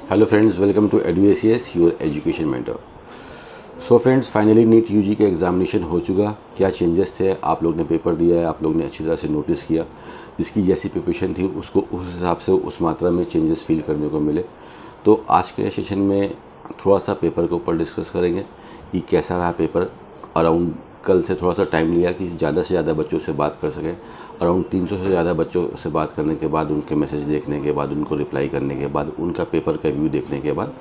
Hello friends, welcome to EduACS your education mentor. So friends, finally NEET UG का examination हो चुका। क्या changes थे, आप लोग ने पेपर दिया है, आप लोग ने अच्छी तरह से नोटिस किया। इसकी जैसी प्रिपरेशन थी उसको उस हिसाब से उस मात्रा में चेंजेस फील करने को मिले। तो आज के सेशन में थोड़ा सा पेपर के ऊपर डिस्कस करेंगे कि कैसा रहा पेपर। अराउंड कल से थोड़ा सा टाइम लिया कि ज़्यादा से ज़्यादा बच्चों से बात कर सकें। अराउंड 300 से ज़्यादा बच्चों से बात करने के बाद, उनके मैसेज देखने के बाद, उनको रिप्लाई करने के बाद, उनका पेपर का व्यू देखने के बाद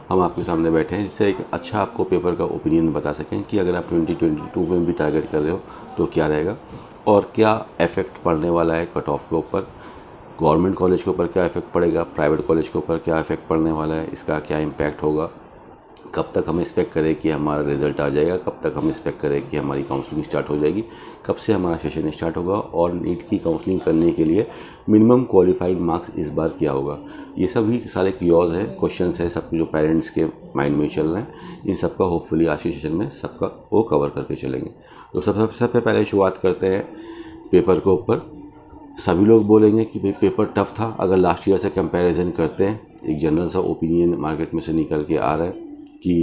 हम आपके सामने बैठे हैं, जिससे एक अच्छा आपको पेपर का ओपिनियन बता सकें कि अगर आप 2022 में भी टारगेट कर रहे हो तो क्या रहेगा और क्या इफ़ेक्ट पड़ने वाला है कट ऑफ के ऊपर। गवर्नमेंट कॉलेज के ऊपर क्या इफ़ेक्ट पड़ेगा, प्राइवेट कॉलेज के ऊपर क्या इफ़ेक्ट पड़ने वाला है, इसका क्या इम्पैक्ट होगा, कब तक हम एक्सपेक्ट करें कि हमारा रिज़ल्ट आ जाएगा, कब तक हम एक्सपेक्ट करें कि हमारी काउंसलिंग स्टार्ट हो जाएगी, कब से हमारा सेशन स्टार्ट होगा, और नीट की काउंसलिंग करने के लिए मिनिमम क्वालिफाइंग मार्क्स इस बार क्या होगा। ये सभी सारे क्योज हैं, क्वेश्चंस हैं, सब जो पेरेंट्स के माइंड में चल रहे हैं। इन सबका होपफुली आज के सेशन में सबका वो कवर करके चलेंगे। तो सबसे पहले शुरुआत करते हैं पेपर के ऊपर। सभी लोग बोलेंगे कि भाई पेपर टफ था। अगर लास्ट ईयर से कंपैरिजन करते हैं, एक जनरल सा ओपिनियन मार्केट में से निकल के आ रहा है कि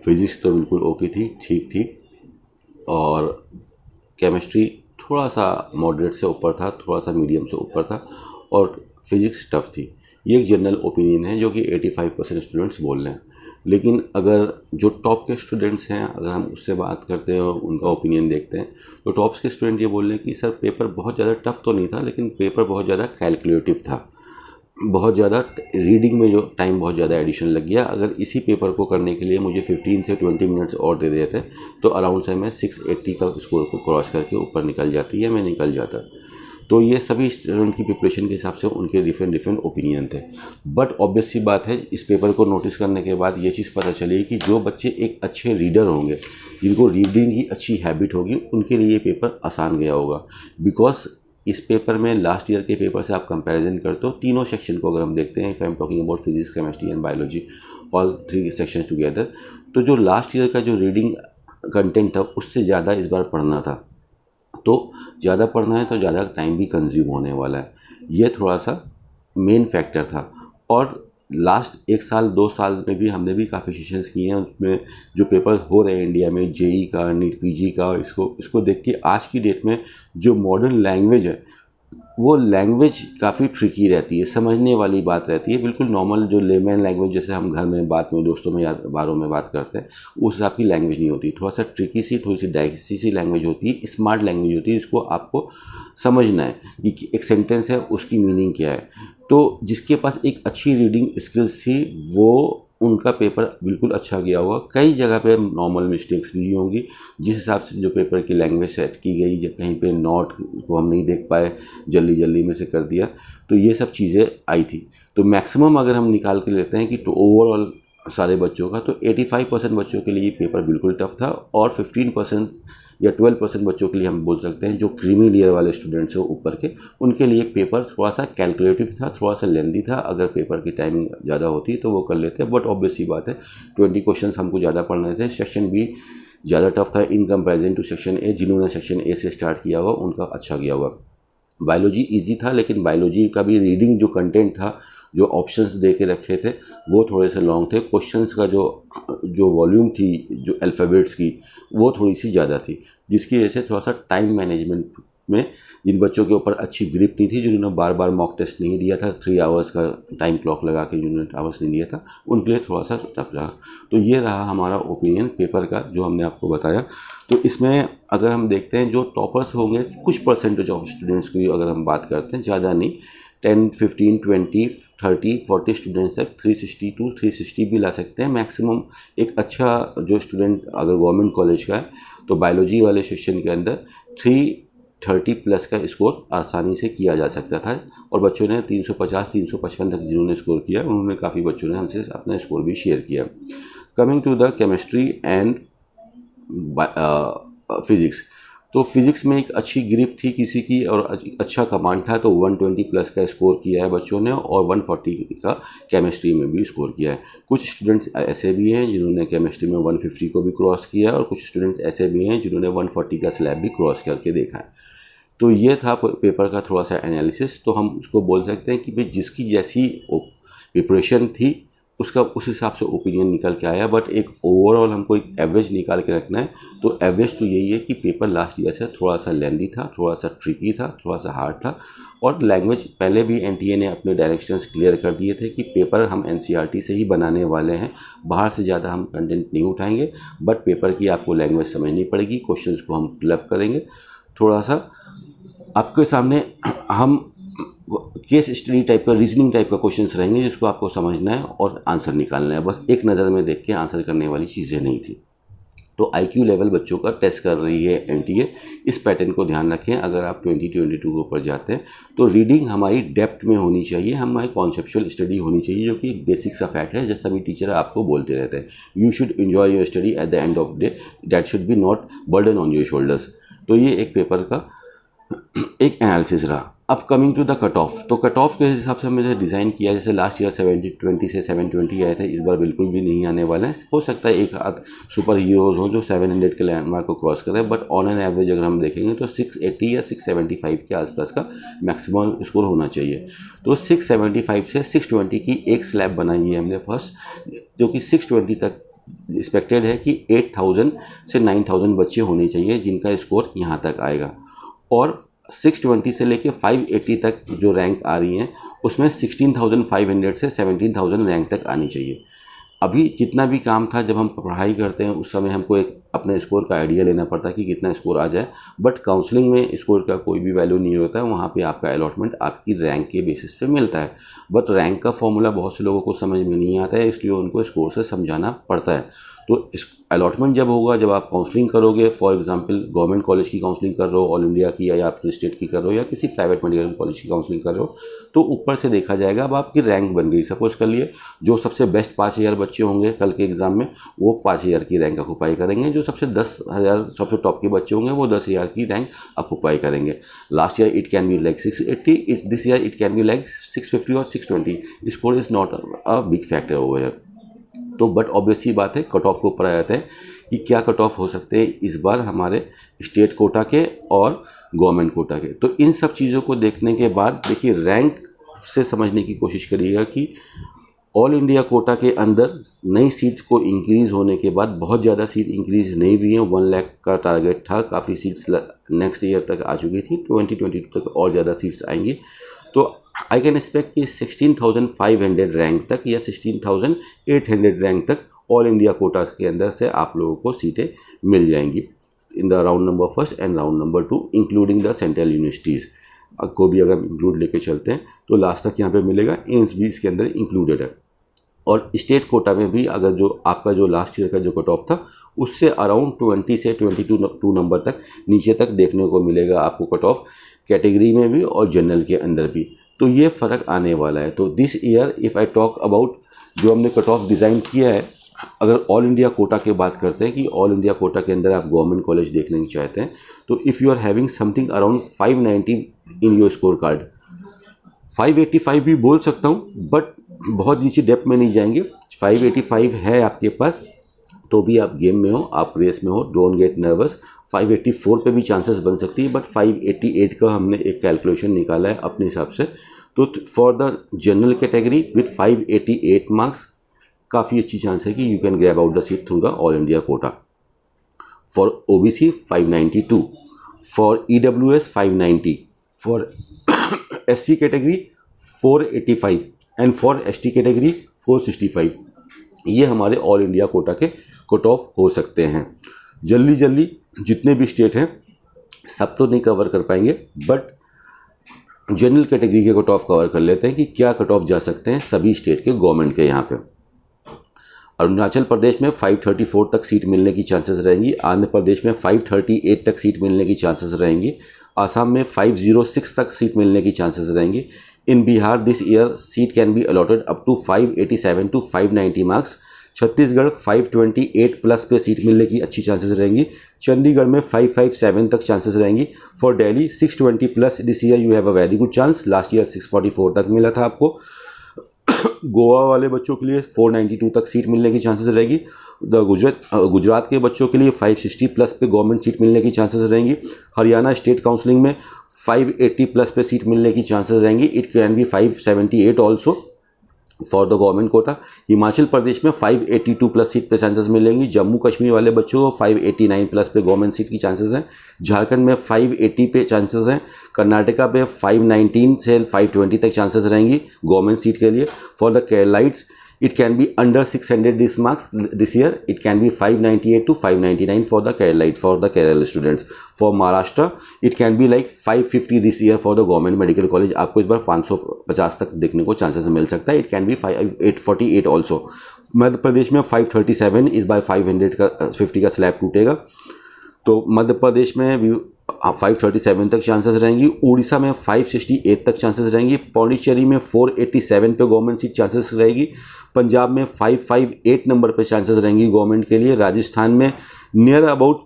फिज़िक्स तो बिल्कुल ओके थी, ठीक थी, और केमिस्ट्री थोड़ा सा मॉडरेट से ऊपर था, थोड़ा सा मीडियम से ऊपर था, और फिज़िक्स टफ थी। ये एक जनरल ओपिनियन है जो कि 85% स्टूडेंट्स बोल रहे हैं। लेकिन अगर जो टॉप के स्टूडेंट्स हैं, अगर हम उससे बात करते हैं और उनका ओपिनियन देखते हैं, तो टॉप्स के स्टूडेंट ये बोल रहे हैं कि सर पेपर बहुत ज़्यादा टफ तो नहीं था, लेकिन पेपर बहुत ज़्यादा कैलकुलेटिव था। बहुत ज़्यादा रीडिंग में जो टाइम बहुत ज़्यादा एडिशन लग गया। अगर इसी पेपर को करने के लिए मुझे 15 से 20 मिनट्स और दे देते तो अराउंड से मैं 680 का स्कोर को क्रॉस करके ऊपर निकल जाती है, मैं निकल जाता। तो ये सभी स्टूडेंट की प्रिपरेशन के हिसाब से उनके डिफरेंट ओपिनियन थे। बट ऑब्वियस सी बात है, इस पेपर को नोटिस करने के बाद ये चीज़ पता चली कि जो बच्चे एक अच्छे रीडर होंगे, जिनको रीडिंग की अच्छी हैबिट होगी, उनके लिए ये पेपर आसान गया होगा। बिकॉज इस पेपर में लास्ट ईयर के पेपर से आप कंपैरिजन करते हो, तीनों सेक्शन को अगर हम देखते हैं, if I am talking about physics, chemistry and biology, all 3 sections together, तो जो लास्ट ईयर का जो रीडिंग कंटेंट था उससे ज़्यादा इस बार पढ़ना था। तो ज़्यादा पढ़ना है तो ज़्यादा टाइम भी कंज्यूम होने वाला है। ये थोड़ा सा मेन फैक्टर था। और लास्ट 1 साल 2 साल में भी हमने भी काफ़ी सेशंस किए हैं, उसमें जो पेपर हो रहे हैं इंडिया में, जेई का, नीट पीजी का, इसको देख के आज की डेट में जो मॉडर्न लैंग्वेज है, वो लैंग्वेज काफ़ी ट्रिकी रहती है, समझने वाली बात रहती है। बिल्कुल नॉर्मल जो लेमैन लैंग्वेज, जैसे हम घर में बात में दोस्तों में या बारों में बात करते हैं, उस हिसाब की लैंग्वेज नहीं होती। थोड़ा सा ट्रिकी सी, थोड़ी सी डाइसी सी लैंग्वेज होती है, स्मार्ट लैंग्वेज होती है। इसको आपको समझना है कि एक सेंटेंस है, उसकी मीनिंग क्या है। तो जिसके पास एक अच्छी रीडिंग स्किल्स थी, वो उनका पेपर बिल्कुल अच्छा गया होगा। कई जगह पे नॉर्मल मिस्टेक्स भी होंगी, जिस हिसाब से जो पेपर की लैंग्वेज सेट की गई, या कहीं पे नोट को हम नहीं देख पाए, जल्दी जल्दी में से कर दिया, तो ये सब चीज़ें आई थी। तो मैक्सिमम अगर हम निकाल के लेते हैं कि तो ओवरऑल सारे बच्चों का, तो 85% बच्चों के लिए ये पेपर बिल्कुल टफ था, और 15% या 12% बच्चों के लिए हम बोल सकते हैं जो क्रीमी लेयर वाले स्टूडेंट्स हैं ऊपर के, उनके लिए पेपर थोड़ा सा कैलकुलेटिव था, थोड़ा सा लेंदी था। अगर पेपर की टाइमिंग ज़्यादा होती तो वो कर लेते, बट ऑब्वियस ही बात है 20 क्वेश्चन हमको ज़्यादा पढ़ने थे। सेक्शन बी ज़्यादा टफ था in comparison to section A. जिन्होंने सेक्शन ए से स्टार्ट किया हुआ उनका अच्छा गया हुआ। बायोलॉजी इजी था, लेकिन बायोलॉजी का भी रीडिंग जो कंटेंट था, जो ऑप्शंस दे के रखे थे, वो थोड़े से लॉन्ग थे। क्वेश्चंस का जो वॉल्यूम थी, जो अल्फ़ाबेट्स की, वो थोड़ी सी ज़्यादा थी, जिसकी वजह से थोड़ा सा टाइम मैनेजमेंट में जिन बच्चों के ऊपर अच्छी ग्रिप नहीं थी, जिन्होंने बार बार मॉक टेस्ट नहीं दिया था, 3 आवर्स का टाइम क्लॉक लगा के जिन्होंने आवर्स नहीं दिया था, उनके लिए थोड़ा सा टफ रहा। तो ये रहा हमारा ओपिनियन पेपर का, जो हमने आपको बताया। तो इसमें अगर हम देखते हैं जो टॉपर्स होंगे, कुछ परसेंटेज ऑफ स्टूडेंट्स की अगर हम बात करते हैं, ज़्यादा नहीं, 10, 15, 20, 30, 40 स्टूडेंट्स तक 360 टू 360 भी ला सकते हैं मैक्सिमम। एक अच्छा जो स्टूडेंट अगर गवर्नमेंट कॉलेज का है, तो बायोलॉजी वाले सेक्शन के अंदर 330 प्लस का स्कोर आसानी से किया जा सकता था। और बच्चों ने 350, 355 तक जिन्होंने स्कोर किया, उन्होंने काफ़ी बच्चों ने हमसे अपना स्कोर भी शेयर किया। Coming to the chemistry and physics, तो फिज़िक्स में एक अच्छी ग्रिप थी किसी की, और अच्छा कमांड था, तो 120 प्लस का स्कोर किया है बच्चों ने, और 140 का केमिस्ट्री में भी स्कोर किया है। कुछ स्टूडेंट्स ऐसे भी हैं जिन्होंने केमिस्ट्री में 150 को भी क्रॉस किया है, और कुछ स्टूडेंट्स ऐसे भी हैं जिन्होंने 140 का स्लैब भी क्रॉस करके देखा है। तो ये था पेपर का थोड़ा सा एनालिसिस। तो हम उसको बोल सकते हैं कि भाई जिसकी जैसी प्रिपरेशन थी, उसका उस हिसाब से ओपिनियन निकल के आया, बट एक ओवरऑल हमको एक एवरेज निकाल के रखना है। तो एवरेज तो यही है कि पेपर लास्ट ईयर से थोड़ा सा लेंदी था, थोड़ा सा ट्रिकी था, थोड़ा सा हार्ड था, और लैंग्वेज पहले भी एनटीए ने अपने डायरेक्शंस क्लियर कर दिए थे कि पेपर हम एनसीईआरटी से ही बनाने वाले हैं, बाहर से ज़्यादा हम कंटेंट नहीं उठाएंगे, बट पेपर की आपको लैंग्वेज समझनी पड़ेगी, क्वेश्चंस को हम क्लब करेंगे, थोड़ा सा आपके सामने हम केस स्टडी टाइप का, रीजनिंग टाइप का क्वेश्चंस रहेंगे जिसको आपको समझना है और आंसर निकालना है, बस एक नज़र में देख के आंसर करने वाली चीज़ें नहीं थी। तो आईक्यू लेवल बच्चों का टेस्ट कर रही है एनटीए, इस पैटर्न को ध्यान रखें। अगर आप 2022 के ऊपर जाते हैं तो रीडिंग हमारी डेप्थ में होनी चाहिए, हमारी कॉन्सेप्चुअल स्टडी होनी चाहिए, जो कि एक बेसिक सा फैक्ट है, जैसा भी टीचर आपको बोलते रहते हैं, you should enjoy your study at the end of day, that should be not burden on your shoulders. तो ये एक पेपर का एक एनालिसिस रहा। अब coming to the cut off, तो कट ऑफ के हिसाब से मुझे डिज़ाइन किया, जैसे लास्ट ईयर 720 से 720 आए थे, इस बार बिल्कुल भी नहीं आने वाले हैं। हो सकता है एक आध सुपर हीरोज़ हो जो 700 के लैंडमार्क को क्रॉस करें, बट ऑन एन एवरेज अगर हम देखेंगे तो 680 या 675 के आसपास का मैक्सिमम स्कोर होना चाहिए। तो 675 से 620 की एक स्लैब बनाई है हमने फर्स्ट, जो कि 620 तक एक्सपेक्टेड है कि 8000 से 9000 बच्चे होने चाहिए जिनका स्कोर यहाँ तक आएगा, और 620 से लेके 580 तक जो रैंक आ रही हैं उसमें 16,500 से 17,000 रैंक तक आनी चाहिए। अभी जितना भी काम था, जब हम पढ़ाई करते हैं उस समय हमको एक अपने स्कोर का आइडिया लेना पड़ता है कि कितना स्कोर आ जाए, बट काउंसलिंग में स्कोर का कोई भी वैल्यू नहीं होता है, वहाँ पे आपका अलॉटमेंट आपकी रैंक के बेसिस पे मिलता है। बट रैंक का फॉर्मूला बहुत से लोगों को समझ में नहीं आता है, इसलिए उनको स्कोर से समझाना पड़ता है। तो इस अलॉटमेंट जब होगा, जब आप काउंसलिंग करोगे, फॉर एग्जांपल गवर्नमेंट कॉलेज की काउंसलिंग कर रहे हो, ऑल इंडिया की, या आप स्टेट की कर रहे हो, या किसी प्राइवेट मेडिकल कॉलेज की काउंसलिंग कर रहे हो, तो ऊपर से देखा जाएगा। अब आपकी रैंक बन गई, सपोज कर लिए जो सबसे बेस्ट 5000 बच्चे होंगे कल के एग्ज़ाम में, वो 5000 की रैंक ऑक्यूपाई करेंगे, जो सबसे 10,000 सबसे टॉप के बच्चे होंगे वो 10,000 की रैंक ऑक्यूपाई करेंगे। Last year it can be like 680, this year it can be like 650 और 620। Score is not a big factor over here. तो बट ऑब्वियस ही बात है, कट ऑफ को ऊपर आ जाता है कि क्या कट ऑफ हो सकते हैं इस बार हमारे स्टेट कोटा के और गवर्नमेंट कोटा के। तो इन सब चीज़ों को देखने के बाद देखिए, रैंक से समझने की कोशिश करिएगा कि ऑल इंडिया कोटा के अंदर नई सीट्स को इंक्रीज़ होने के बाद बहुत ज़्यादा सीट इंक्रीज़ नहीं हुई हैं। 1 लाख का टारगेट था, काफ़ी सीट्स नेक्स्ट ईयर तक आ चुकी थी, 2022 तक और ज़्यादा सीट्स आएंगी। तो आई कैन एक्सपेक्ट कि 16,500 रैंक तक या 16,800 रैंक तक ऑल इंडिया कोटा के अंदर से आप लोगों को सीटें मिल जाएंगी in the round number first and round number 2, including the central universities को भी अगर इंक्लूड लेके चलते हैं तो लास्ट तक यहाँ पे मिलेगा। एम्स भी इसके अंदर इंक्लूडेड है, और स्टेट कोटा में भी अगर जो आपका जो लास्ट ईयर का जो कट ऑफ था उससे अराउंड 20 से 22 नंबर तक नीचे तक देखने को मिलेगा आपको कट ऑफ, कैटेगरी में भी और जनरल के अंदर भी। तो ये फ़र्क आने वाला है। तो this year if I talk about जो हमने कट ऑफ डिज़ाइन किया है, अगर ऑल इंडिया कोटा की बात करते हैं कि ऑल इंडिया कोटा के अंदर आप गवर्नमेंट कॉलेज देखने की चाहते हैं, तो if you are having something around 590 in your score card, 585 भी बोल सकता हूँ, बट बहुत नीचे डेप्थ में नहीं जाएंगे। 585 है आपके पास तो भी आप गेम में हो, आप रेस में हो, डोंट गेट नर्वस। 584 पे भी चांसेस बन सकती है, बट 588 का हमने एक कैलकुलेशन निकाला है अपने हिसाब से। तो for the general category with 588 marks काफ़ी अच्छी चांस है कि you can grab out the seat through the all India Kota. For OBC 592, for EWS 590, for SC category 485 and for ST category 465। ये हमारे ऑल इंडिया कोटा के कट ऑफ हो सकते हैं। जल्दी जितने भी स्टेट हैं सब तो नहीं कवर कर पाएंगे, बट जनरल कैटेगरी के कट ऑफ कवर कर लेते हैं कि क्या कट ऑफ जा सकते हैं सभी स्टेट के गवर्नमेंट के। यहाँ पे अरुणाचल प्रदेश में 534 तक सीट मिलने की चांसेस रहेंगी, आंध्र प्रदेश में 538 तक सीट मिलने की चांसेस रहेंगी, आसाम में 506 तक सीट मिलने की चांसेस रहेंगी। In Bihar this year seat can be allotted up to 587 to 590 marks. Chhattisgarh 528 plus पे सीट मिलने की अच्छी चांसेस रहेंगी। चंडीगढ़ में 557 तक चांसेस रहेंगी। For Delhi 620 plus this year you have a very good chance, last year 644 तक मिला था आपको। गोवा वाले बच्चों के लिए 492 तक सीट मिलने की चांसेस रहेगी। गुजरात के बच्चों के लिए 560 प्लस पे गवर्नमेंट सीट मिलने की चांसेस रहेंगी। हरियाणा स्टेट काउंसलिंग में 580 प्लस पे सीट मिलने की चांसेस रहेंगी। It can be 578 also. For the government quota. Himachal Pradesh में 582 प्लस सीट पे चांसेस मिलेंगी। जम्मू कश्मीर वाले बच्चों को 589 प्लस पे गवर्नमेंट सीट की चांसेस हैं। झारखंड में 580 पे चांसेस हैं। कर्नाटका पे 519 से 520 तक चांसेस रहेंगी गवर्नमेंट सीट के लिए। For the Keralites it can be under 600 this marks this year. It can be 598 to 599 for the Keralite, for the Kerala students. For Maharashtra it can be like 550 this year for the government medical college. आपको इस बार 550 तक देखने को chances मिल सकता है। It can be 848 also. Madhya Pradesh में 537, इस बार 550 का स्लैब टूटेगा, तो मध्य प्रदेश में भी 537 तक चांसेस रहेंगी। उड़ीसा में 568 तक चांसेस रहेंगी। पौंडीचेरी में 487 पे गवर्नमेंट सीट चांसेस रहेगी। पंजाब में 558 नंबर पे चांसेस रहेंगी गवर्नमेंट के लिए। राजस्थान में नियर अबाउट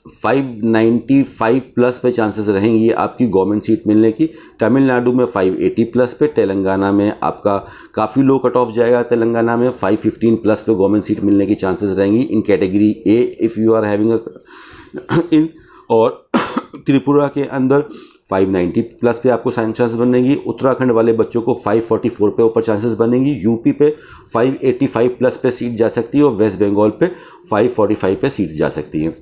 595 प्लस पे चांसेस रहेंगी आपकी गवर्नमेंट सीट मिलने की। तमिलनाडु में 580 प्लस पे। तेलंगाना में आपका काफ़ी लो कट ऑफ जाएगा। तेलंगाना में 515 प्लस पे गवर्नमेंट सीट मिलने की चांसेस रहेंगी in category A if you are having in. और त्रिपुरा के अंदर 590 प्लस पे आपको चांसेस बनेंगी। उत्तराखंड वाले बच्चों को 544 पे ऊपर चांसेस बनेंगी। यूपी पे 585 प्लस पे सीट जा सकती है और वेस्ट बंगाल पे 545 पे सीट जा सकती हैं।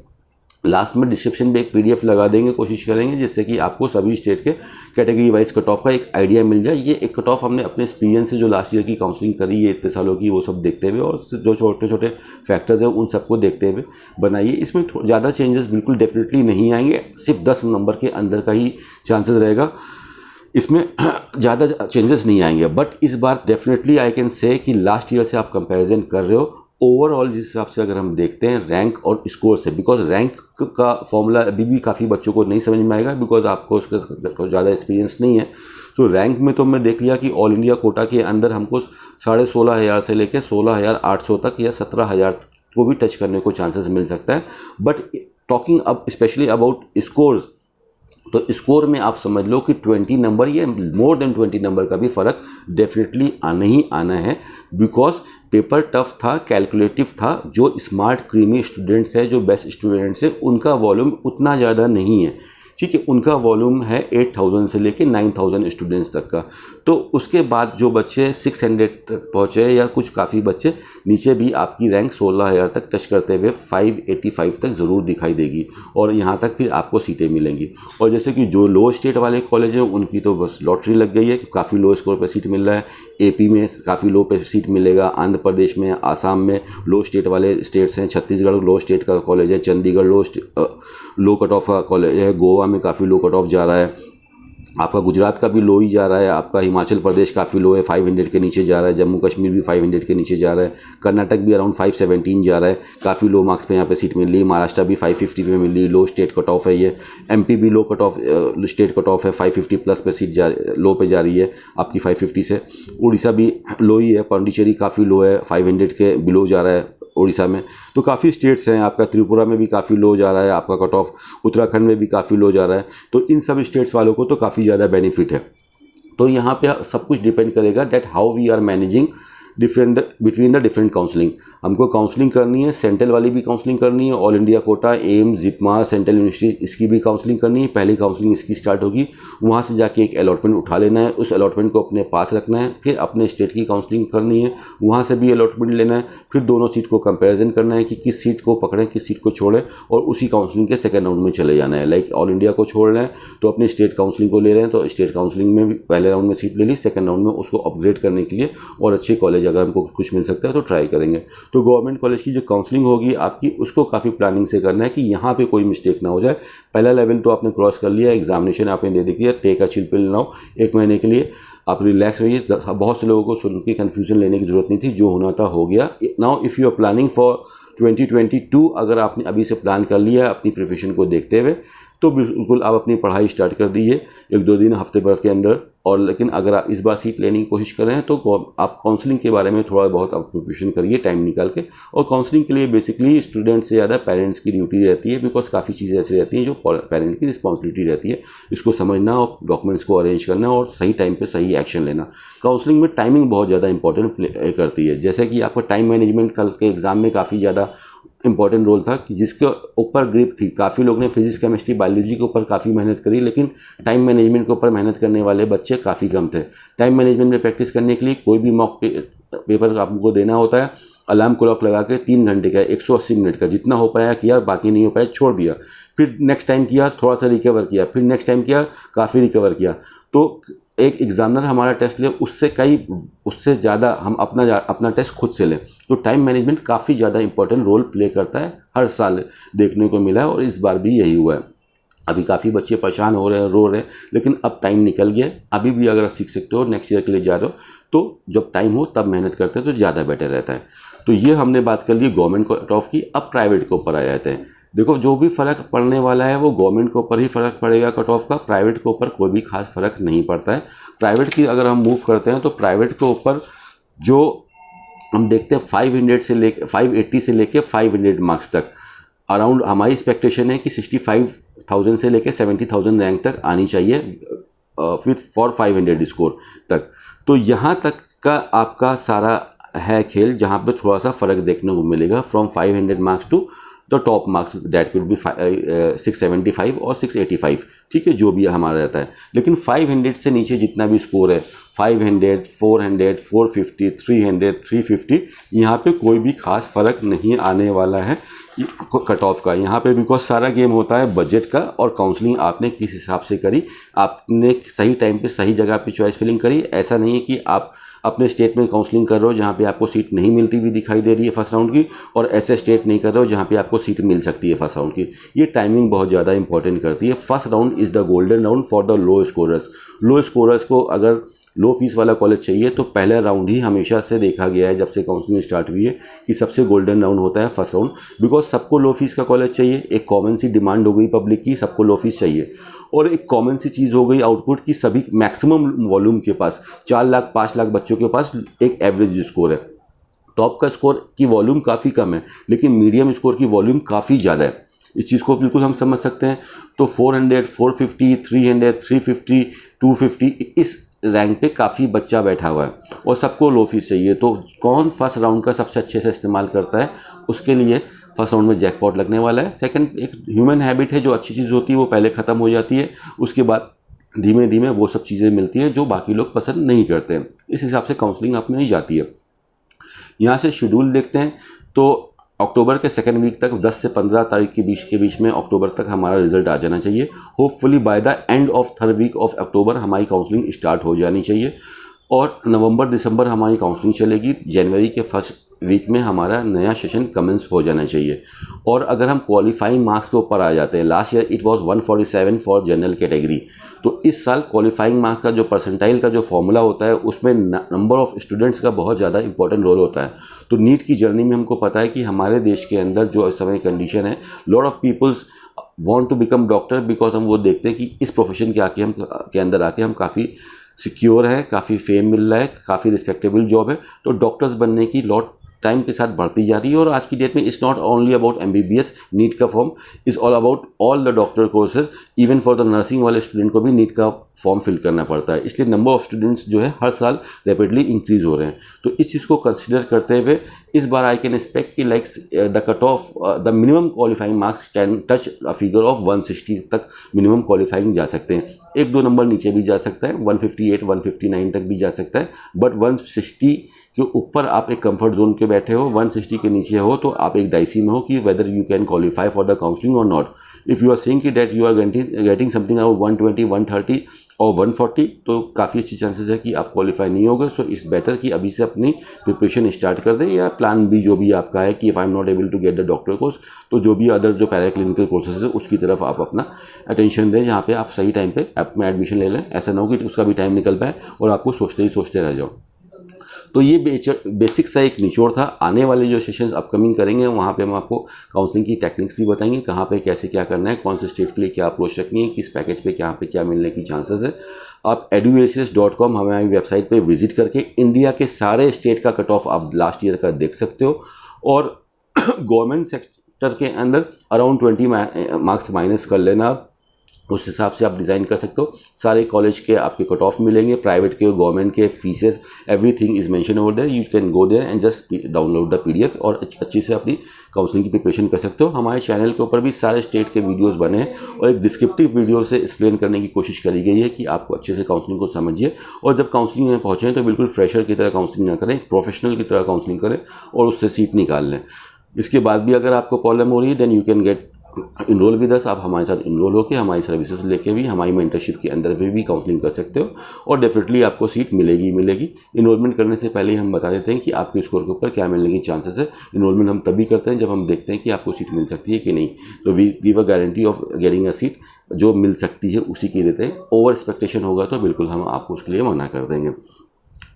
लास्ट में डिस्क्रिप्शन में एक PDF लगा देंगे, कोशिश करेंगे जिससे कि आपको सभी स्टेट के कैटेगरी वाइज कट ऑफ का एक आइडिया मिल जाए। ये एक कट ऑफ हमने अपने एक्सपीरियंस से जो लास्ट ईयर की काउंसलिंग करी है इतने सालों की, वो सब देखते हुए और जो छोटे छोटे फैक्टर्स हैं उन सबको देखते हुए बनाइए। इसमें ज़्यादा चेंजेस बिल्कुल डेफिनेटली नहीं आएंगे, सिर्फ 10 नंबर के अंदर का ही चांसेस रहेगा, इसमें ज़्यादा चेंजेस नहीं आएंगे। बट इस बार डेफिनेटली आई कैन से कि लास्ट ईयर से आप कंपैरिजन कर रहे हो ओवरऑल जिस हिसाब से अगर हम देखते हैं रैंक और स्कोर से, बिकॉज रैंक का फॉर्मूला अभी भी काफ़ी बच्चों को नहीं समझ में आएगा बिकॉज आपको उसका ज़्यादा एक्सपीरियंस नहीं है। तो रैंक में तो मैं देख लिया कि ऑल इंडिया कोटा के अंदर हमको 16,500 से लेकर 16,800 तक या 17,000 को भी टच करने को चांसेस मिल सकता है। बट टॉकिंग अब स्पेशली अबाउट स्कोर्स, तो स्कोर में आप समझ लो कि 20 नंबर या मोर देन 20 नंबर का भी फ़र्क डेफिनेटली आना ही आना है बिकॉज पेपर टफ था, कैलकुलेटिव था। जो स्मार्ट क्रीमी स्टूडेंट्स हैं, जो बेस्ट स्टूडेंट्स हैं, उनका वॉल्यूम उतना ज़्यादा नहीं है, ठीक है। उनका वॉल्यूम है 8,000 से लेके 9,000 स्टूडेंट्स तक का। तो उसके बाद जो बच्चे 600 तक पहुँचे या कुछ काफ़ी बच्चे नीचे भी आपकी रैंक 16,000 तक टच करते हुए 585 तक ज़रूर दिखाई देगी और यहाँ तक फिर आपको सीटें मिलेंगी। और जैसे कि जो लो स्टेट वाले कॉलेज हैं उनकी तो बस लॉटरी लग गई है, काफ़ी लो स्कोर पर सीट मिल रहा है। AP में काफ़ी लो पे सीट मिलेगा, आंध्र प्रदेश में, आसाम में लो स्टेट वाले स्टेट्स हैं, छत्तीसगढ़ लो स्टेट का कॉलेज है, चंडीगढ़ लो कट ऑफ का कॉलेज है, गोवा में काफ़ी लो कट ऑफ जा रहा है, आपका गुजरात का भी लो ही जा रहा है, आपका हिमाचल प्रदेश काफ़ी लो है, 500 के नीचे जा रहा है, जम्मू कश्मीर भी 500 के नीचे जा रहा है, कर्नाटक भी अराउंड 517 जा रहा है, काफ़ी लो मार्क्स पे यहाँ पे सीट मिल रही है, महाराष्ट्र भी 550 पे मिल रही है, लो स्टेट कट ऑफ है ये, MP भी low cut off state cut off है, 550 प्लस पे सीट लो पे जा रही है आपकी 550 से। उड़ीसा भी लो ही है, पांडिचेरी काफ़ी लो है, 500 के बिलो जा रहा है उड़ीसा में। तो काफ़ी स्टेट्स हैं, आपका त्रिपुरा में भी काफ़ी लो जा रहा है आपका कट ऑफ, उत्तराखंड में भी काफ़ी लो जा रहा है। तो इन सब स्टेट्स वालों को तो काफ़ी ज़्यादा बेनिफिट है। तो यहाँ पे सब कुछ डिपेंड करेगा that how we are managing different between the different counselling. हमको काउंसलिंग करनी है, सेंट्रल वाली भी काउंसलिंग करनी है, all India quota, AIIMS, JIPMER, central university, इसकी भी काउंसलिंग करनी है। पहली काउंसलिंग इसकी स्टार्ट होगी, वहाँ से जाके एक अलॉटमेंट उठा लेना है, उस अलॉटमेंट को अपने पास रखना है। फिर अपने स्टेट की काउंसलिंग करनी है, वहाँ से भी अलॉटमेंट लेना है। फिर दोनों सीट को कंपेरिजन करना है कि किस सीट को पकड़ें, किस सीट को छोड़ें, और उसी काउंसलिंग के सेकेंड राउंड में चले जाना है। लाइक ऑल इंडिया को छोड़ रहे हैं तो अपनी स्टेट काउंसलिंग को ले रहे हैं, तो स्टेट काउंसलिंग में भी पहले राउंड में सीट ले ली, सेकेंड राउंड में उसको अपग्रेड करने के लिए और अच्छे कॉलेज अगर हमको कुछ मिल सकता है तो ट्राई करेंगे। तो गवर्नमेंट कॉलेज की जो काउंसलिंग होगी आपकी, उसको काफ़ी प्लानिंग से करना है कि यहाँ पे कोई मिस्टेक ना हो जाए। पहला लेवल तो आपने क्रॉस कर लिया, एग्जामिनेशन आपने दे दिया, take a chill pill now, 1 महीने के लिए आप रिलैक्स रहिए। बहुत से लोगों को सुन के कन्फ्यूजन लेने की ज़रूरत नहीं थी, जो होना था हो गया। Now if you are planning for 2022, अगर आपने अभी से प्लान कर लिया है अपनी प्रिपरेशन को देखते हुए, तो बिल्कुल आप अपनी पढ़ाई स्टार्ट कर दीजिए 1-2 दिन हफ्ते भर के अंदर। और लेकिन अगर आप इस बार सीट लेने की कोशिश कर रहे हैं तो आप काउंसलिंग के बारे में थोड़ा बहुत आप प्रिपरेशन करिए टाइम निकाल के। और काउंसलिंग के लिए बेसिकली स्टूडेंट से ज़्यादा पेरेंट्स की ड्यूटी रहती है, बिकॉज काफ़ी चीज़ें ऐसी रहती हैं जो पेरेंट की रिस्पॉन्सिबिलिटी रहती है, इसको समझना और डॉक्यूमेंट्स को अरेंज करना और सही टाइम पर सही एक्शन लेना। काउंसलिंग में टाइमिंग बहुत ज़्यादा इंपॉर्टेंट प्ले करती है। जैसे कि आपका टाइम मैनेजमेंट कल के एग्ज़ाम में काफ़ी ज़्यादा इंपॉर्टेंट रोल था कि जिसके ऊपर ग्रिप थी। काफ़ी लोग ने फिजिक्स, केमिस्ट्री, बायोलॉजी के ऊपर काफ़ी मेहनत करी, लेकिन टाइम मैनेजमेंट के ऊपर मेहनत करने वाले बच्चे काफ़ी कम थे। टाइम मैनेजमेंट में प्रैक्टिस करने के लिए कोई भी मॉक पेपर आपको देना होता है, अलार्म क्लॉक लगा के 3 घंटे का, 180 मिनट का, जितना हो पाया किया, बाकी नहीं हो पाया छोड़ दिया। फिर नेक्स्ट टाइम किया, थोड़ा सा रिकवर किया, फिर नेक्स्ट टाइम किया, काफ़ी रिकवर किया। तो एक एग्जामिनर हमारा टेस्ट ले, उससे ज़्यादा हम अपना टेस्ट खुद से लें। तो टाइम मैनेजमेंट काफ़ी ज़्यादा इंपॉर्टेंट रोल प्ले करता है, हर साल देखने को मिला है और इस बार भी यही हुआ है। अभी काफ़ी बच्चे परेशान हो रहे हैं, रो रहे हैं, लेकिन अब टाइम निकल गया। अभी भी अगर आप सीख सकते हो, नेक्स्ट ईयर के लिए जा रहे हो, तो जब टाइम हो तब मेहनत करते हैं तो ज़्यादा बेटर रहता है। तो ये हमने बात कर ली गवर्नमेंट कट ऑफ की। अब प्राइवेट के ऊपर आ जाते हैं। देखो, जो भी फ़र्क पड़ने वाला है वो गवर्नमेंट के ऊपर ही फ़र्क पड़ेगा कट ऑफ का। प्राइवेट के ऊपर कोई भी खास फ़र्क नहीं पड़ता है। प्राइवेट की अगर हम मूव करते हैं तो प्राइवेट के ऊपर जो हम देखते हैं 580 से लेके 500 मार्क्स तक, अराउंड हमारी एक्सपेक्टेशन है कि 65,000 से लेके 70,000 रैंक तक आनी चाहिए विथ फॉर 500 स्कोर तक। तो यहाँ तक का आपका सारा है खेल, जहाँ पे थोड़ा सा फ़र्क देखने को मिलेगा from 500 marks to the top marks that could be 675 और 685, ठीक है, जो भी हमारा रहता है। लेकिन 500 से नीचे जितना भी स्कोर है, 500, 400, 450, 300, 350, यहाँ पे कोई भी खास फ़र्क नहीं आने वाला है कट ऑफ का। यहाँ पे बिकॉज सारा गेम होता है बजट का, और काउंसलिंग आपने किस हिसाब से करी, आपने सही टाइम पे सही जगह पे चॉइस फिलिंग करी। ऐसा नहीं है कि आप अपने स्टेट में काउंसलिंग कर रहे हो जहाँ पे आपको सीट नहीं मिलती हुई दिखाई दे रही है फर्स्ट राउंड की, और ऐसे स्टेट नहीं कर रहे हो जहाँ पे आपको सीट मिल सकती है फर्स्ट राउंड की। ये टाइमिंग बहुत ज़्यादा इंपॉर्टेंट करती है। First round is the golden round for the low scorers. Low scorers को अगर लो फीस वाला कॉलेज चाहिए तो पहला राउंड ही हमेशा से देखा गया है, जब से काउंसलिंग स्टार्ट हुई है, कि सबसे गोल्डन राउंड होता है फर्स्ट राउंड। बिकॉज सबको लो फीस का कॉलेज चाहिए, एक कॉमन सी डिमांड हो गई पब्लिक की, सबको लो फीस चाहिए। और एक कॉमन सी चीज़ हो गई आउटपुट की, सभी मैक्सिमम वॉल्यूम के पास 4 लाख 5 लाख बच्चों के पास एक एवरेज स्कोर है। टॉप का स्कोर की वॉल्यूम काफ़ी कम है, लेकिन मीडियम स्कोर की वॉल्यूम काफ़ी ज़्यादा है। इस चीज़ को बिल्कुल हम समझ सकते हैं। तो 400, 450, 300, 350, 250, इस रैंक पे काफ़ी बच्चा बैठा हुआ है और सबको लो फीस चाहिए। तो कौन फर्स्ट राउंड का सबसे अच्छे से इस्तेमाल करता है, उसके लिए फर्स्ट राउंड में जैकपॉट लगने वाला है। सेकंड, एक ह्यूमन हैबिट है, जो अच्छी चीज़ होती है वो पहले ख़त्म हो जाती है, उसके बाद धीमे धीमे वो सब चीज़ें मिलती हैं जो बाकी लोग पसंद नहीं करते हैं। इस हिसाब से काउंसलिंग आप में ही जाती है। यहाँ से शेड्यूल देखते हैं तो अक्टूबर के सेकेंड वीक तक 10 से 15 तारीख के बीच में अक्टूबर तक हमारा रिजल्ट आ जाना चाहिए। Hopefully by the end of third week of October हमारी काउंसलिंग स्टार्ट हो जानी चाहिए, और नवंबर दिसंबर हमारी काउंसलिंग चलेगी। जनवरी के फर्स्ट वीक में हमारा नया सेशन कमेंस हो जाना चाहिए। और अगर हम क्वालिफाइंग मार्क्स के ऊपर आ जाते हैं, last year it was 147 for general category, तो इस साल क्वालिफाइंग मार्क्स का जो परसेंटाइल का जो फॉर्मूला होता है उसमें नंबर ऑफ स्टूडेंट्स का बहुत ज़्यादा इंपॉर्टेंट रोल होता है। तो नीट की जर्नी में हमको पता है कि हमारे देश के अंदर जो इस समय कंडीशन है, lot of peoples want to become doctor, because हम वो देखते हैं कि इस प्रोफेशन के अंदर आके हम काफ़ी सिक्योर है, काफ़ी फेम मिल रहा है, काफ़ी रिस्पेक्टेबल जॉब है। तो डॉक्टर्स बनने की लॉट टाइम के साथ बढ़ती जा रही है। और आज की डेट में it's not only about MBBS, NEET का form is all about all the doctor courses. Even for the nursing वाले स्टूडेंट को भी नीट का फॉर्म फिल करना पड़ता है, इसलिए नंबर ऑफ स्टूडेंट्स जो है हर साल रैपिडली इंक्रीज हो रहे हैं। तो इस चीज़ को कंसिडर करते हुए इस बार आई कैन एक्सपेक्ट कि like the cut of the minimum qualifying marks can touch a figure of 160 तक मिनिमम क्वालिफाइंग जा सकते हैं। 1-2 नंबर नीचे भी जा सकता है, 158, 159 तक भी जा सकता है, बट 160 के ऊपर आप एक कंफर्ट जोन के बैठे हो, 160 के नीचे हो तो आप एक डाइसी में हो कि whether you can qualify for the counselling और not. If you are saying कि that you are getting something about 120, 130 और 140, तो काफ़ी अच्छी चांसेस है कि आप क्वालिफाई नहीं होगे। सो इट्स बेटर कि अभी से अपनी प्रिपरेशन स्टार्ट कर दें, या प्लान बी जो भी आपका है कि if I am not able to get the doctor course, तो जो भी अदर जो पैरा क्लिनिकल कोर्सेज है उसकी तरफ आप अपना अटेंशन दें, जहाँ पे आप सही टाइम पे ऐप में एडमिशन ले लें। ऐसा ना हो कि उसका भी टाइम निकल पाए और आपको सोचते ही सोचते रह जाओ। तो ये बेसिक सा एक निचोड़ था। आने वाले जो सेशंस अपकमिंग करेंगे वहाँ पे हम आपको काउंसलिंग की टेक्निक्स भी बताएंगे, कहाँ पे कैसे क्या करना है, कौन से स्टेट के लिए क्या अप्रोच रखनी है, किस पैकेज पे क्या मिलने की चांसेस है। आप eduacs.com हमारी वेबसाइट पे विजिट करके इंडिया के सारे स्टेट का कट ऑफ आप लास्ट ईयर का देख सकते हो। और गवर्नमेंट सेक्टर के अंदर अराउंड 20 मार्क्स माइनस कर लेना उस हिसाब से आप डिज़ाइन कर सकते हो। सारे कॉलेज के आपके कट ऑफ मिलेंगे, प्राइवेट के, गवर्नमेंट के, fees, everything is mention over there. You can go there and just download the PDF और अच्छी से अपनी काउंसलिंग की प्रिपरेशन कर सकते हो। हमारे चैनल के ऊपर भी सारे स्टेट के वीडियोस बने हैं और एक डिस्क्रिप्टिव वीडियो से एक्सप्लेन करने की कोशिश करी गई है कि आपको अच्छे से काउंसलिंग को समझिए, और जब काउंसलिंग में पहुँचें तो बिल्कुल फ्रेशर की तरह काउंसलिंग ना करें, प्रोफेशनल की तरह काउंसलिंग करें और उससे सीट निकाल लें। इसके बाद भी अगर आपको प्रॉब्लम हो रही है then you can get enrol with us. आप हमारे साथ इनरोल होकर हमारी सर्विसेज लेके भी, हमारी मेंटरशिप के अंदर भी काउंसलिंग कर सकते हो और डेफिनेटली आपको सीट मिलेगी। इनरोलमेंट करने से पहले ही हम बता देते हैं कि आपके स्कोर के ऊपर क्या मिलने की चांसेस है। इनरोलमेंट हम तभी करते हैं जब हम देखते हैं कि आपको सीट मिल सकती है कि नहीं। तो we give a guarantee of getting a seat, जो मिल सकती है उसी की देते हैं। ओवर एक्सपेक्टेशन होगा तो बिल्कुल हम आपको उसके लिए मना कर देंगे।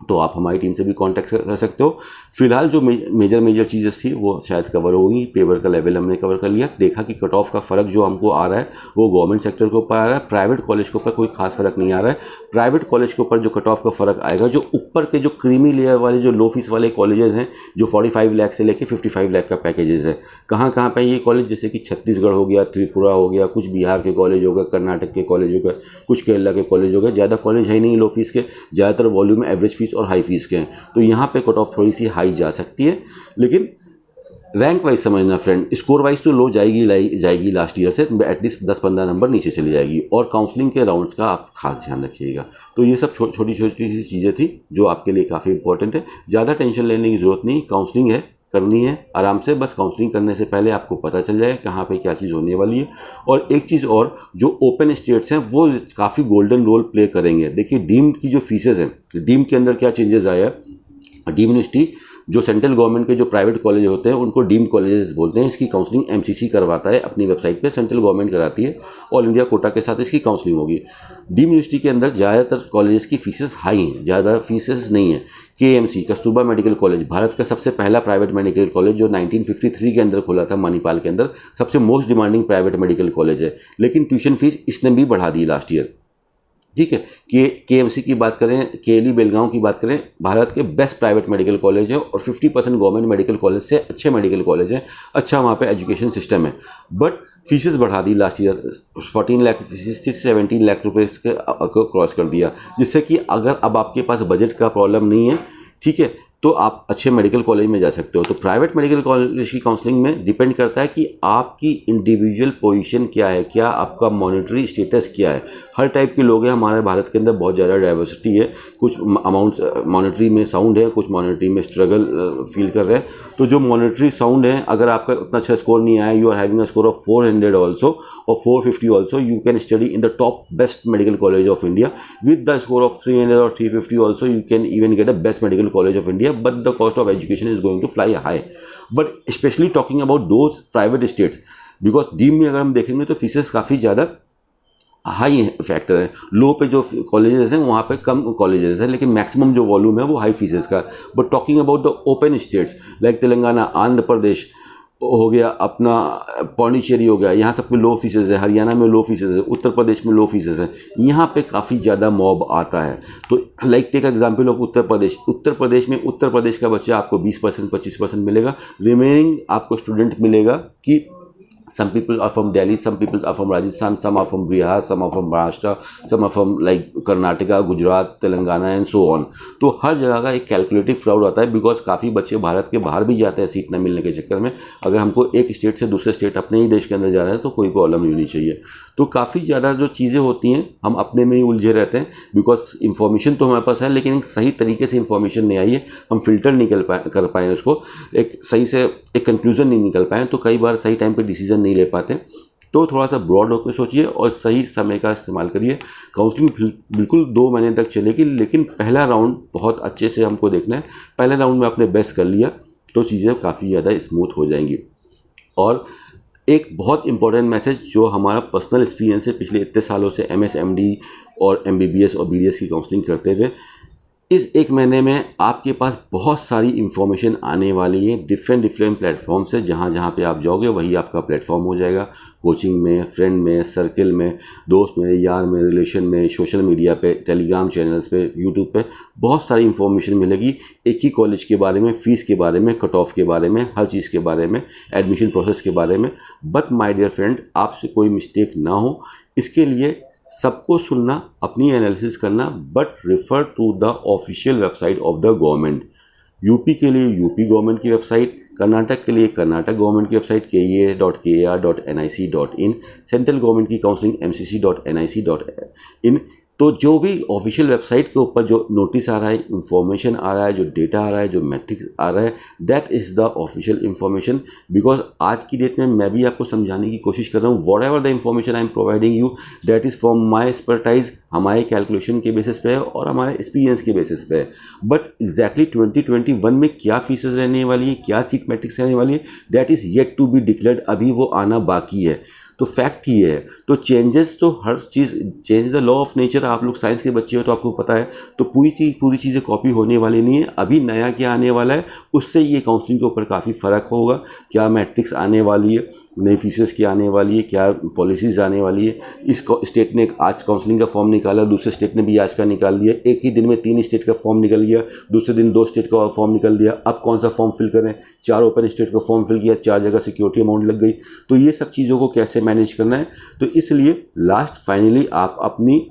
तो आप हमारी टीम से भी कांटेक्ट कर सकते हो। फिलहाल जो मेजर चीज़ें थी वो शायद कवर होगी। पेपर का लेवल हमने कवर कर लिया, देखा कि कट ऑफ का फ़र्क जो हमको आ रहा है वो गवर्नमेंट सेक्टर के ऊपर आ रहा है, प्राइवेट कॉलेज के ऊपर कोई खास फ़र्क नहीं आ रहा है। प्राइवेट कॉलेज के ऊपर जो कट ऑफ का फ़र्क आएगा, जो ऊपर के जो क्रीमी लेयर वाले जो लो फीस वाले कॉलेजेस हैं, जो 45 लाख से लेकर 55 लाख का पैकेजेस है, कहाँ पर ये कॉलेज, जैसे कि छत्तीसगढ़ हो गया, त्रिपुरा हो गया, कुछ बिहार के कॉलेज हो गए, कर्नाटक के कॉलेज हो गए, कुछ केरला के कॉलेज हो गए। ज़्यादा कॉलेज है ही नहीं लो फीस के, ज़्यादातर वॉल्यूम एवरेज फीस और हाई फीस के हैं। तो यहाँ पे कट ऑफ थोड़ी सी हाई जा सकती है, लेकिन रैंक वाइज समझना फ्रेंड, स्कोर वाइज तो लो जाएगी लास्ट ईयर से, एटलीस्ट 10-15 नंबर नीचे चली जाएगी। और काउंसलिंग के राउंड्स का आप खास ध्यान रखिएगा। तो ये सब छोटी सी चीज़ें थी जो आपके लिए काफ़ी इंपॉर्टेंट है। ज़्यादा टेंशन लेने की ज़रूरत नहीं, काउंसलिंग है, करनी है आराम से। बस काउंसलिंग करने से पहले आपको पता चल जाए कहाँ पे क्या चीज़ होने वाली है। और एक चीज़ और, जो ओपन स्टेट्स हैं वो काफ़ी गोल्डन रोल प्ले करेंगे। देखिए डीम्ड की जो फीसेज हैं, डीम्ड के अंदर क्या चेंजेस आया है। डीम यूनिवर्सिटी जो सेंट्रल गवर्नमेंट के जो प्राइवेट कॉलेज होते हैं उनको डीम कॉलेजेस बोलते हैं। इसकी काउंसलिंग MCC करवाता है अपनी वेबसाइट पे, सेंट्रल गवर्नमेंट कराती है। ऑल इंडिया कोटा के साथ इसकी काउंसलिंग होगी। डीम यूनिवर्सिटी के अंदर ज़्यादातर कॉलेजेस की फीसेस हाई हैं, ज़्यादा फीसेस नहीं है। KMC Kasturba medical college, Bharat का सबसे पहला प्राइवेट मेडिकल कॉलेज जो 1953 के अंदर खुला था मणिपाल के अंदर, सबसे most demanding private medical college है। लेकिन ट्यूशन फीस इसने भी बढ़ा दी लास्ट ईयर, ठीक है। KMC की बात करें, KLE बेलगांव की बात करें, भारत के बेस्ट प्राइवेट मेडिकल कॉलेज है और 50% गवर्नमेंट मेडिकल कॉलेज से अच्छे मेडिकल कॉलेज हैं, अच्छा वहाँ पे एजुकेशन सिस्टम है। बट फीसेस बढ़ा दी लास्ट ईयर, 14 लाख फीस थी, 17 लाख रुपये को क्रॉस कर दिया, जिससे कि अगर अब आपके पास बजट का प्रॉब्लम नहीं है, ठीक है, तो आप अच्छे मेडिकल कॉलेज में जा सकते हो। तो प्राइवेट मेडिकल कॉलेज की काउंसलिंग में डिपेंड करता है कि आपकी इंडिविजुअल पोजीशन क्या है, क्या आपका मॉनेटरी स्टेटस क्या है। हर टाइप के लोग हैं हमारे भारत के अंदर, बहुत ज़्यादा डाइवर्सिटी है। कुछ अमाउंट्स मॉनेटरी में साउंड है, कुछ मॉनेटरी में स्ट्रगल फील कर रहे हैं। तो जो मॉनेटरी साउंड है, अगर आपका उतना अच्छा स्कोर नहीं आया, you are having a score of 400 also और 450 also, you can study in the top best medical college of India. With the score of 300 और 350 also you can even get a best medical college of India, but the cost of education is going to fly high. But especially talking about those private states, because deem में अगर हम देखेंगे तो faeces काफ़ी ज़्यादा high factor है। लो पे जो कॉलेजेस हैं वहाँ पे कम कॉलेजेस हैं, लेकिन मैक्सिमम जो वॉल्यूम है वो हाई फीसेस का। But talking about the open states like Telangana, Andhra Pradesh हो गया, अपना पौंडीचेरी हो गया, यहाँ सब पे लो फीसेस है। हरियाणा में लो फीसेस है, उत्तर प्रदेश में लो फीसेस है, यहाँ पे काफ़ी ज़्यादा मॉब आता है। तो like take example of Uttar Pradesh. Uttar Pradesh में उत्तर प्रदेश का बच्चा आपको 20% 25% मिलेगा, रिमेनिंग आपको स्टूडेंट मिलेगा कि some people are from Delhi, some people are from Rajasthan, some are from Bihar, some are from Maharashtra, some are from like Karnataka, Gujarat, Telangana and so on। तो हर जगह का एक कैलकुलेटिव क्राउड आता है, because काफ़ी बच्चे भारत के बाहर भी जाते हैं सीट न मिलने के चक्कर में। अगर हमको एक स्टेट से दूसरे स्टेट अपने ही देश के अंदर जाना है तो कोई प्रॉब्लम नहीं होनी चाहिए। तो काफ़ी ज़्यादा जो चीज़ें होती हैं हम अपने में ही उलझे रहते हैं, बिकॉज इन्फॉर्मेशन तो हमारे पास है लेकिन एक सही तरीके से इन्फॉर्मेशन नहीं आई है, हम फिल्टर नहीं कर पाए उसको, एक सही से एक कंक्लूजन नहीं निकल पाए, तो कई बार सही टाइम पे डिसीजन नहीं ले पाते। तो थोड़ा सा ब्रॉड होकर सोचिए और सही समय का इस्तेमाल करिए। काउंसलिंग बिल्कुल 2 महीने तक चलेगी, लेकिन पहला राउंड बहुत अच्छे से हमको देखना है। पहले राउंड में आपने बेस्ट कर लिया तो चीज़ें काफ़ी ज़्यादा स्मूथ हो जाएंगी। और एक बहुत इंपॉर्टेंट मैसेज जो हमारा पर्सनल एक्सपीरियंस है पिछले इतने सालों से MS MD और MBBS और BDS की काउंसलिंग करते हुए, इस एक महीने में आपके पास बहुत सारी इंफॉर्मेशन आने वाली है डिफरेंट प्लेटफॉर्म से। जहाँ जहाँ पे आप जाओगे वही आपका प्लेटफॉर्म हो जाएगा। कोचिंग में, फ्रेंड में, सर्किल में, दोस्त में, यार में, रिलेशन में, सोशल मीडिया पे, टेलीग्राम चैनल्स पे, यूट्यूब पे बहुत सारी इंफॉर्मेशन मिलेगी एक ही कॉलेज के बारे में, फ़ीस के बारे में, कट ऑफ के बारे में, हर चीज़ के बारे में, एडमिशन प्रोसेस के बारे में। बट माय डियर फ्रेंड, आपसे कोई मिस्टेक ना हो, इसके लिए सबको सुनना, अपनी एनालिसिस करना, but refer to the official website of the government. UP के लिए यूपी गवर्नमेंट की वेबसाइट, कर्नाटक के लिए कर्नाटक गवर्नमेंट की वेबसाइट kea.kar.nic.in, सेंट्रल गवर्नमेंट की काउंसलिंग mcc.nic.in। तो जो भी ऑफिशियल वेबसाइट के ऊपर जो नोटिस आ रहा है, इंफॉर्मेशन आ रहा है, जो डेटा आ रहा है, जो मैट्रिक्स आ रहा है, that is the official information. Because आज की डेट में मैं भी आपको समझाने की कोशिश कर रहा हूँ, what ever the information I am providing you, that is from my expertise, हमारे कैलकुलेशन के बेसिस पे है और हमारे एक्सपीरियंस के बेसिस पे है। बट एग्जैक्टली 2021 में क्या फीसेस रहने वाली है, क्या सीट मैट्रिक्स रहने वाली है, that is yet to be declared, अभी वो आना बाकी है। तो फैक्ट ये है। तो चेंजेस तो हर चीज़, change the law of nature, आप लोग साइंस के बच्चे हो तो आपको पता है। तो पूरी चीज़ें कॉपी होने वाली नहीं है। अभी नया क्या आने वाला है, उससे ये काउंसलिंग के ऊपर काफ़ी फ़र्क होगा। क्या मैट्रिक्स आने वाली है, नई फीसेस की आने वाली है, क्या पॉलिसीज़ आने वाली है। इस स्टेट ने आज काउंसलिंग का फॉर्म निकाला, दूसरे स्टेट ने भी आज का निकाल दिया। एक ही दिन में 3 स्टेट का फॉर्म निकल गया, दूसरे दिन 2 स्टेट का फॉर्म निकल दिया। अब कौन सा फॉर्म फिल करें, 4 ओपन स्टेट का फॉर्म फिल किया, 4 जगह सिक्योरिटी अमाउंट लग गई। तो ये सब चीज़ों को कैसे मैनेज करना है, तो इसलिए लास्ट फाइनली आप अपनी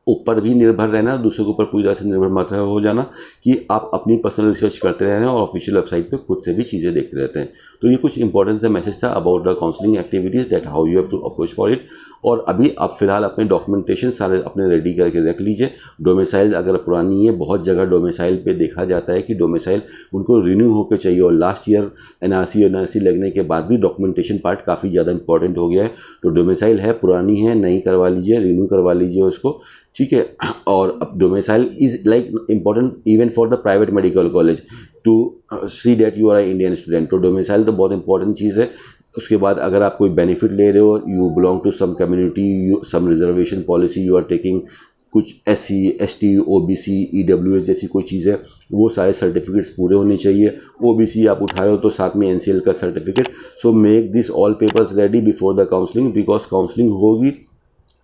ऊपर भी निर्भर रहना, दूसरों के ऊपर पूरी तरह से निर्भर मत हो जाना कि आप अपनी पर्सनल रिसर्च करते रहना और ऑफिशियल वेबसाइट पे खुद से भी चीज़ें देखते रहते हैं। तो ये कुछ इंपॉर्टेंट सा मैसेज था about the counselling activities, that how you have to approach for it. और अभी आप फिलहाल अपने डॉक्यूमेंटेशन सारे अपने रेडी करके रख लीजिए। डोमिसाइल अगर पुरानी है, बहुत जगह डोमिसाइल पे देखा जाता है कि डोमिसाइल उनको रिन्यू होकर चाहिए, और लास्ट ईयर एनआरसी लगने के बाद भी डॉक्यूमेंटेशन पार्ट काफ़ी ज़्यादा इंपॉर्टेंट हो गया है। तो डोमिसाइल है, पुरानी है, नहीं करवा लीजिए, रिन्यू करवा लीजिए उसको, ठीक है। और अब domicile is like important even for the private medical college to see that you are Indian student. तो डोमिसाइल तो बहुत इंपॉर्टेंट चीज़ है। उसके बाद अगर आप कोई बेनिफिट ले रहे हो, you belong to some community, some reservation policy you are taking, कुछ SC ST OBC EWS जैसी कोई चीज़ है, वो सारे सर्टिफिकेट्स पूरे होने चाहिए। OBC आप उठा रहे हो तो साथ में NCL का certificate. So make this all papers ready before the counselling, because counselling होगी,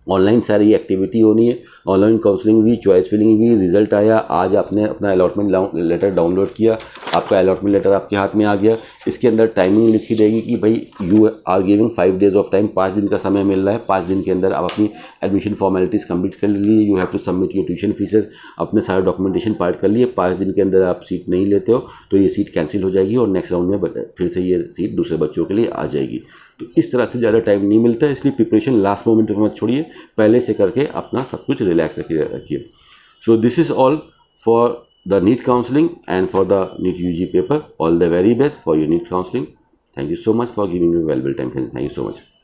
ऑनलाइन सारी एक्टिविटी होनी है, ऑनलाइन काउंसलिंग भी, चॉइस फिलिंग भी। रिजल्ट आया, आज आपने अपना अलॉटमेंट लेटर डाउनलोड किया, आपका अलॉटमेंट लेटर आपके हाथ में आ गया। इसके अंदर टाइमिंग लिखी रहेगी कि भाई you are giving 5 days of time, 5 दिन का समय मिल रहा है। 5 दिन के अंदर आप अपनी एडमिशन फॉर्मेलिटीज़ कंप्लीट कर लीजिए। You have to submit your tuition fees, अपने सारे डॉक्यूमेंटेशन पार्ट कर लिए। 5 दिन के अंदर आप सीट नहीं लेते हो तो ये सीट कैंसिल हो जाएगी और नेक्स्ट राउंड में फिर से ये सीट दूसरे बच्चों के लिए आ जाएगी। तो इस तरह से ज़्यादा टाइम नहीं मिलता है, इसलिए प्रिपरेशन लास्ट मोमेंट में मत छोड़िए, पहले से करके अपना सब कुछ रिलैक्स रखिए। So this is all for the NEET counseling and for the NEET UG paper. All the very best for your NEET counseling. Thank you so much for giving me valuable time. Thank you so much.